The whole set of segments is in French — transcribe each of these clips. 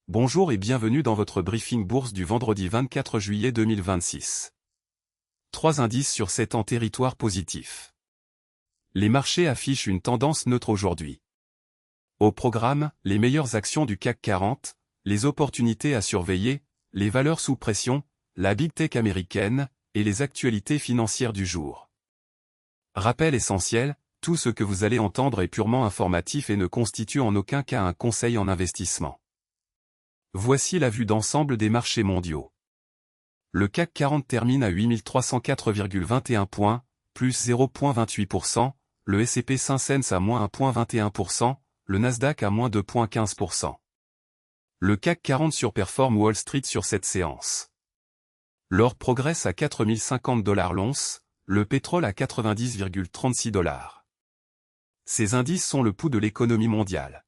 Bonjour et bienvenue dans votre briefing bourse du vendredi 24 juillet 2026. 3 indices sur 7 en territoire positif. Les marchés affichent une tendance neutre aujourd'hui. Au programme, les meilleures actions du CAC 40, les opportunités à surveiller, les valeurs sous pression, la Big Tech américaine, et les actualités financières du jour. Rappel essentiel, tout ce que vous allez entendre est purement informatif et ne constitue en aucun cas un conseil en investissement. Voici la vue d'ensemble des marchés mondiaux. Le CAC 40 termine à 8304,21 points, plus 0,28%, le S&P 500 à moins 1,21%, le Nasdaq à moins 2,15%. Le CAC 40 surperforme Wall Street sur cette séance. L'or progresse à 4050 $ l'once, le pétrole à 90,36 $. Ces indices sont le pouls de l'économie mondiale.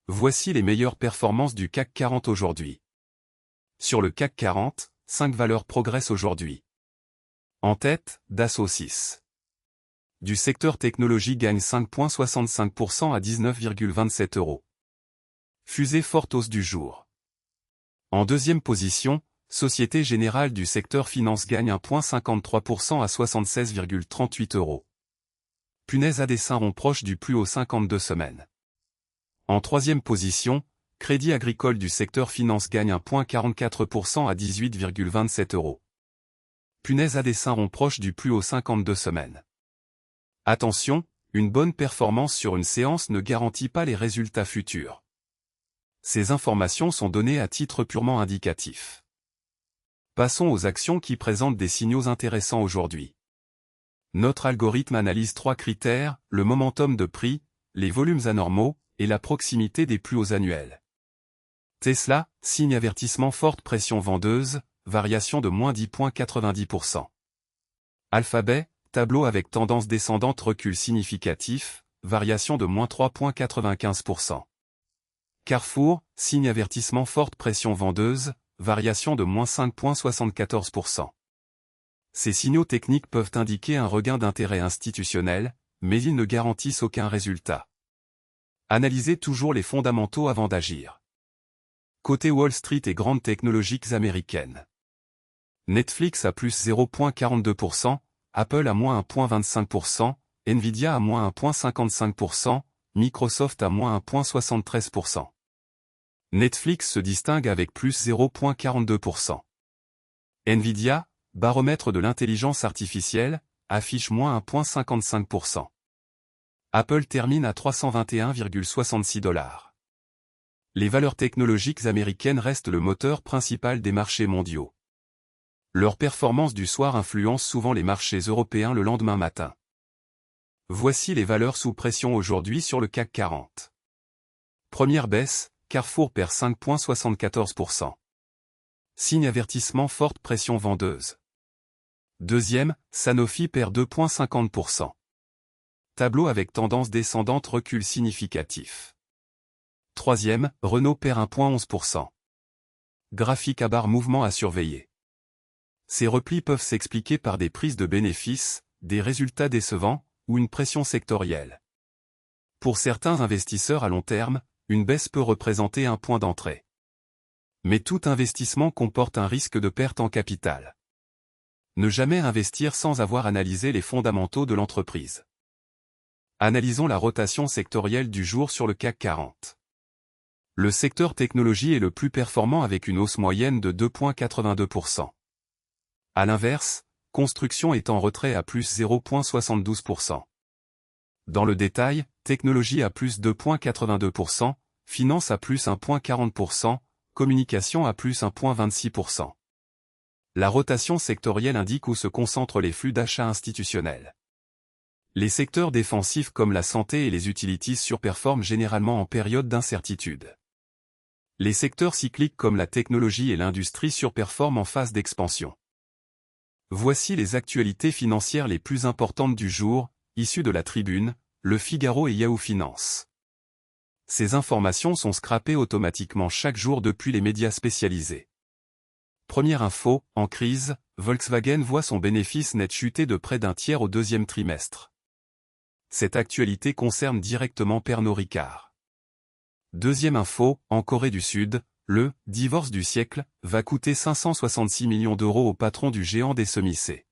Voici les meilleures performances du CAC 40 aujourd'hui. Sur le CAC 40, 5 valeurs progressent aujourd'hui. En tête, Dassault 6. Du secteur technologie gagne 5,65% à 19,27 €. Fusée forte hausse du jour. En deuxième position, Société Générale du secteur finance gagne 1,53% à 76,38 €. Punaise à dessin rond proche du plus haut 52 semaines. En troisième position, Crédit Agricole du secteur finance gagne 1,44% à 18,27 €. Punaise à dessin rond proche du plus haut 52 semaines. Attention, une bonne performance sur une séance ne garantit pas les résultats futurs. Ces informations sont données à titre purement indicatif. Passons aux actions qui présentent des signaux intéressants aujourd'hui. Notre algorithme analyse 3 critères, le momentum de prix, les volumes anormaux, et la proximité des plus hauts annuels. Tesla, signe avertissement forte pression vendeuse, variation de moins 10,90%. Alphabet, tableau avec tendance descendante recul significatif, variation de moins 3,95%. Carrefour, signe avertissement forte pression vendeuse, variation de moins 5,74%. Ces signaux techniques peuvent indiquer un regain d'intérêt institutionnel, mais ils ne garantissent aucun résultat. Analysez toujours les fondamentaux avant d'agir. Côté Wall Street et grandes technologiques américaines. Netflix à plus 0,42%, Apple à moins 1,25%, Nvidia à moins 1,55%, Microsoft à moins 1,73%. Netflix se distingue avec plus 0,42%. Nvidia, baromètre de l'intelligence artificielle, affiche moins 1,55%. Apple termine à 321,66 $. Les valeurs technologiques américaines restent le moteur principal des marchés mondiaux. Leur performance du soir influence souvent les marchés européens le lendemain matin. Voici les valeurs sous pression aujourd'hui sur le CAC 40. Première baisse, Carrefour perd 5,74%. Signe avertissement forte pression vendeuse. Deuxième, Sanofi perd 2,50%. Tableau avec tendance descendante recul significatif. Troisième, Renault perd 1,11%. Graphique à barre mouvement à surveiller. Ces replis peuvent s'expliquer par des prises de bénéfices, des résultats décevants, ou une pression sectorielle. Pour certains investisseurs à long terme, une baisse peut représenter un point d'entrée. Mais tout investissement comporte un risque de perte en capital. Ne jamais investir sans avoir analysé les fondamentaux de l'entreprise. Analysons la rotation sectorielle du jour sur le CAC 40. Le secteur technologie est le plus performant avec une hausse moyenne de 2,82%. À l'inverse, construction est en retrait à plus 0,72%. Dans le détail, technologie à plus 2,82%, finance à plus 1,40%, communication à plus 1,26%. La rotation sectorielle indique où se concentrent les flux d'achat institutionnels. Les secteurs défensifs comme la santé et les utilities surperforment généralement en période d'incertitude. Les secteurs cycliques comme la technologie et l'industrie surperforment en phase d'expansion. Voici les actualités financières les plus importantes du jour, issues de la Tribune, Le Figaro et Yahoo Finance. Ces informations sont scrapées automatiquement chaque jour depuis les médias spécialisés. Première info, en crise, Volkswagen voit son bénéfice net chuter de près d'un tiers au deuxième trimestre. Cette actualité concerne directement Pernod Ricard. Deuxième info, en Corée du Sud, le « divorce du siècle » va coûter 566 millions d'euros au patron du géant des semis-C.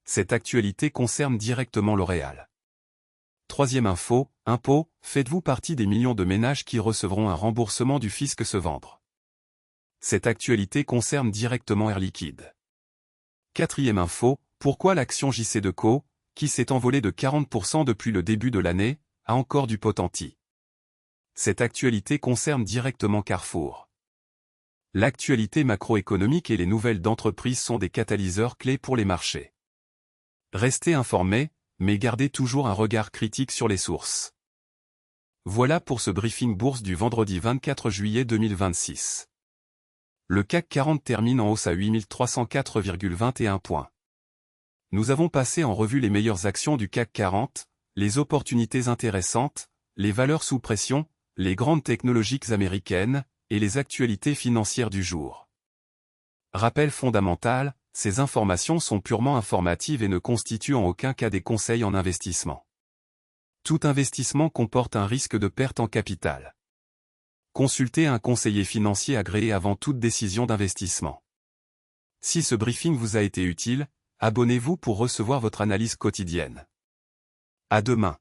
Cette actualité concerne directement L'Oréal. Troisième info, impôt, faites-vous partie des millions de ménages qui recevront un remboursement du fisc ce vendre. Cette actualité concerne directement Air Liquide. Quatrième info, pourquoi l'action JC2Co, qui s'est envolée de 40% depuis le début de l'année, a encore du potentiel. Cette actualité concerne directement Carrefour. L'actualité macroéconomique et les nouvelles d'entreprise sont des catalyseurs clés pour les marchés. Restez informés, mais gardez toujours un regard critique sur les sources. Voilà pour ce briefing bourse du vendredi 24 juillet 2026. Le CAC 40 termine en hausse à 8304,21 points. Nous avons passé en revue les meilleures actions du CAC 40, les opportunités intéressantes, les valeurs sous pression, les grandes technologiques américaines, et les actualités financières du jour. Rappel fondamental, ces informations sont purement informatives et ne constituent en aucun cas des conseils en investissement. Tout investissement comporte un risque de perte en capital. Consultez un conseiller financier agréé avant toute décision d'investissement. Si ce briefing vous a été utile, abonnez-vous pour recevoir votre analyse quotidienne. À demain.